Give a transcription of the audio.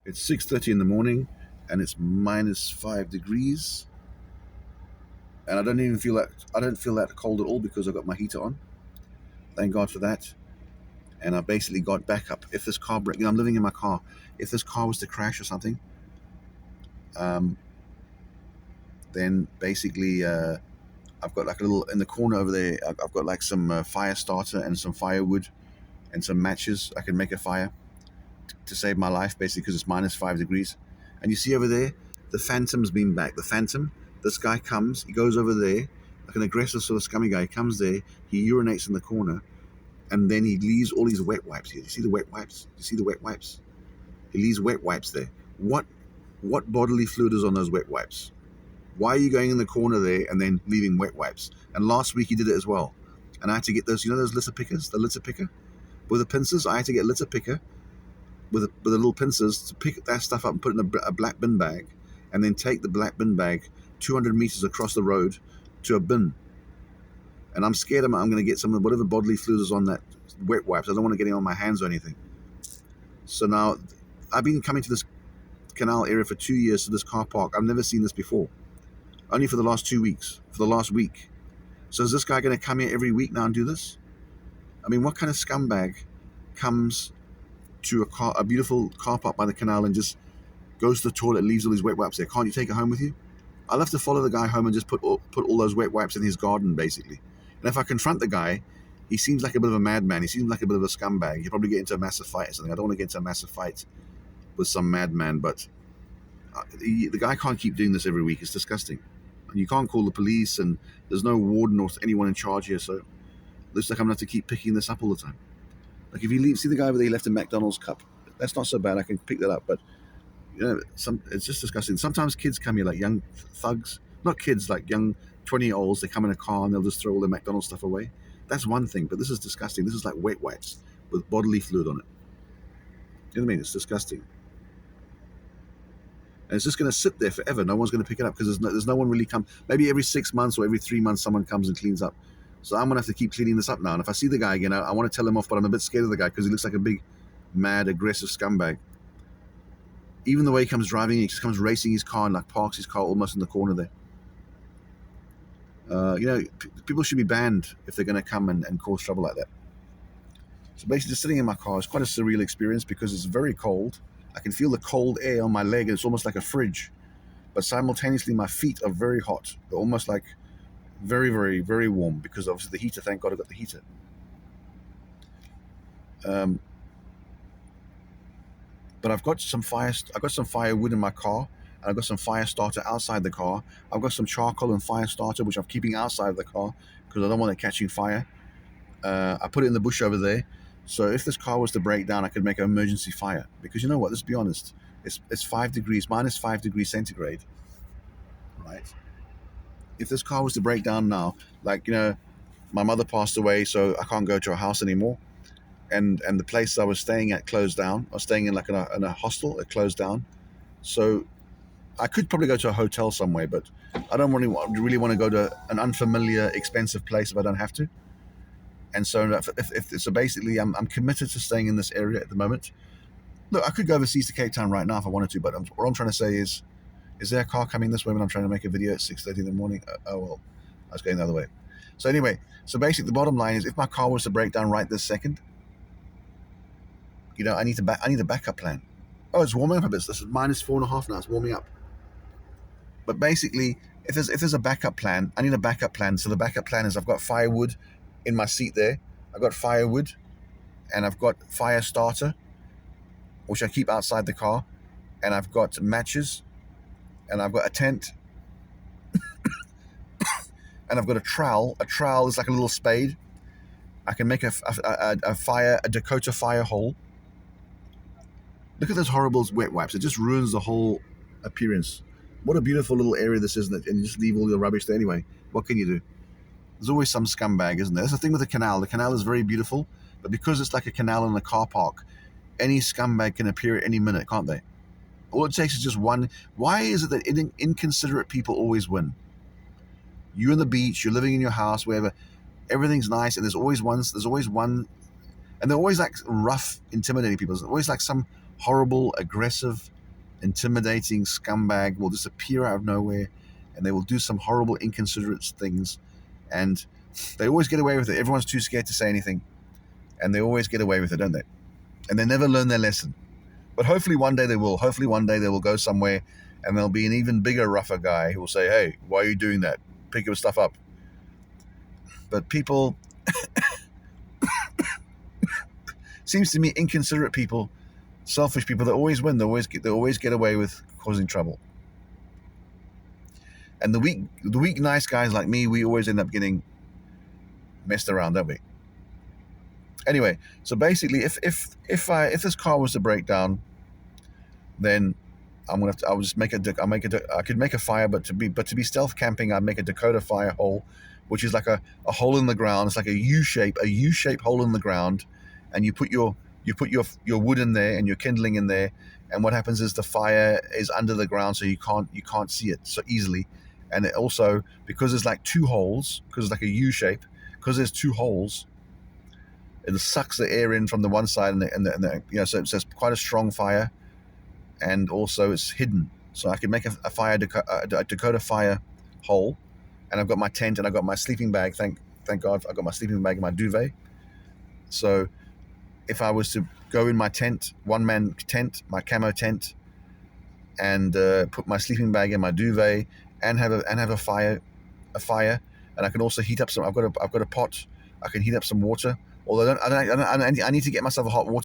It's 6:30 in the morning, and it's -5 degrees, and I don't feel that cold at all because I've got my heater on. Thank God for that. And I basically got backup. If this car break, I'm living in my car. If this car was to crash or something, um, then basically I've got like a little in the corner over there. I've got like some fire starter and some firewood and some matches. I can make a fire to save my life, basically, because it's -5 degrees. And you see over there, the Phantom's been back. The Phantom, this guy comes, he goes over there, like an aggressive sort of scummy guy. He comes there, he urinates in the corner, and then he leaves all these wet wipes here. You see the wet wipes? You see the wet wipes? He leaves wet wipes there. What bodily fluid is on those wet wipes? Why are you going in the corner there and then leaving wet wipes? And last week he did it as well. And I had to get those, those litter pickers, the litter picker with the pincers. I had to get a litter picker with the little pincers to pick that stuff up and put it in a black bin bag, and then take the black bin bag 200 meters across the road to a bin. And I'm scared I'm going to get some of whatever bodily fluid is on that wet wipes. I don't want to get it on my hands or anything. So now I've been coming to this canal area for 2 years, to this car park. I've never seen this before. Only for the last 2 weeks, for the last week. So is this guy going to come here every week now and do this? I mean, what kind of scumbag comes to a beautiful car park by the canal and just goes to the toilet and leaves all these wet wipes there? Can't you take it home with you? I'll have to follow the guy home and just put all those wet wipes in his garden, basically. And if I confront the guy, he seems like a bit of a madman. He seems like a bit of a scumbag. He'll probably get into a massive fight or something. I don't want to get into a massive fight with some madman, but the guy can't keep doing this every week. It's disgusting. And you can't call the police, and there's no warden or anyone in charge here, so it looks like I'm going to have to keep picking this up all the time. Like if you leave, see the guy over there, he left a McDonald's cup. That's not so bad. I can pick that up, but it's just disgusting. Sometimes kids come here, like young thugs, not kids, like young 20-year-olds. They come in a car and they'll just throw all the McDonald's stuff away. That's one thing, but this is disgusting. This is like wet wipes with bodily fluid on it. You know what I mean? It's disgusting. And it's just going to sit there forever. No one's going to pick it up because there's no one really come. Maybe every 6 months or every 3 months someone comes and cleans up. So I'm going to have to keep cleaning this up now. And if I see the guy again, I want to tell him off, but I'm a bit scared of the guy because he looks like a big, mad, aggressive scumbag. Even the way he comes driving, he just comes racing his car and like parks his car almost in the corner there. People should be banned if they're going to come and cause trouble like that. So basically just sitting in my car is quite a surreal experience because it's very cold. I can feel the cold air on my leg. It's almost like a fridge. But simultaneously, my feet are very hot. They're almost like very, very, very warm because obviously the heater. Thank God I got the heater. But I've got some firewood in my car. And I've got some fire starter outside the car. I've got some charcoal and fire starter, which I'm keeping outside of the car because I don't want it catching fire. I put it in the bush over there. So if this car was to break down, I could make an emergency fire. Because you know what? Let's be honest. It's 5 degrees, -5 degrees centigrade. Right? If this car was to break down now, like, my mother passed away, so I can't go to her house anymore. And the place I was staying at closed down. I was staying in like in a hostel. It closed down. So I could probably go to a hotel somewhere, but I don't really want to go to an unfamiliar, expensive place if I don't have to. And so, so basically, I'm committed to staying in this area at the moment. Look, I could go overseas to Cape Town right now if I wanted to, but what I'm trying to say is there a car coming this way when I'm trying to make a video at 6:30 in the morning? Oh well, I was going the other way. So anyway, basically, the bottom line is, if my car was to break down right this second, I need a backup plan. Oh, it's warming up a bit. This is -4.5 now. It's warming up. But basically, if there's a backup plan, I need a backup plan. So the backup plan is I've got firewood in my seat there. I've got firewood, and I've got fire starter, which I keep outside the car, and I've got matches, and I've got a tent, and I've got a trowel. A trowel is like a little spade. I can make a Dakota fire hole. Look at those horrible wet wipes. It just ruins the whole appearance. What a beautiful little area this is, and you just leave all your rubbish there anyway. What can you do? There's always some scumbag, isn't there? That's the thing with the canal. The canal is very beautiful, but because it's like a canal in a car park, any scumbag can appear at any minute, can't they? All it takes is just one. Why is it that inconsiderate people always win? You're on the beach, you're living in your house, wherever, everything's nice, and there's always one, and they're always like rough, intimidating people. There's always like some horrible, aggressive, intimidating scumbag will just appear out of nowhere, and they will do some horrible, inconsiderate things, and they always get away with it. Everyone's too scared to say anything, and they always get away with it, don't they? And they never learn their lesson. But hopefully one day they will. Hopefully one day they will go somewhere, and there'll be an even bigger, rougher guy who will say, "Hey, why are you doing that? Pick your stuff up." But people, seems to me, inconsiderate people, selfish people, they always win. They always get away with causing trouble. And the weak, nice guys like me, we always end up getting messed around, don't we? Anyway, so basically, if this car was to break down, then I'll just make I could make a fire, but to be stealth camping, I'd make a Dakota fire hole, which is like a hole in the ground. It's like a U-shape hole in the ground, and you put your wood in there and your kindling in there, and what happens is the fire is under the ground, so you can't see it so easily. And it also, because there's like two holes, because it's like a U-shape, because there's two holes, it sucks the air in from the one side, and so it's quite a strong fire, and also it's hidden. So I could make a Dakota fire hole, and I've got my tent and I've got my sleeping bag. Thank God I've got my sleeping bag and my duvet. So if I was to go in my tent, one-man tent, my camo tent, and put my sleeping bag in my duvet, and have a fire, and I can also heat up some. I've got a pot. I can heat up some water. Although I need to get myself a hot water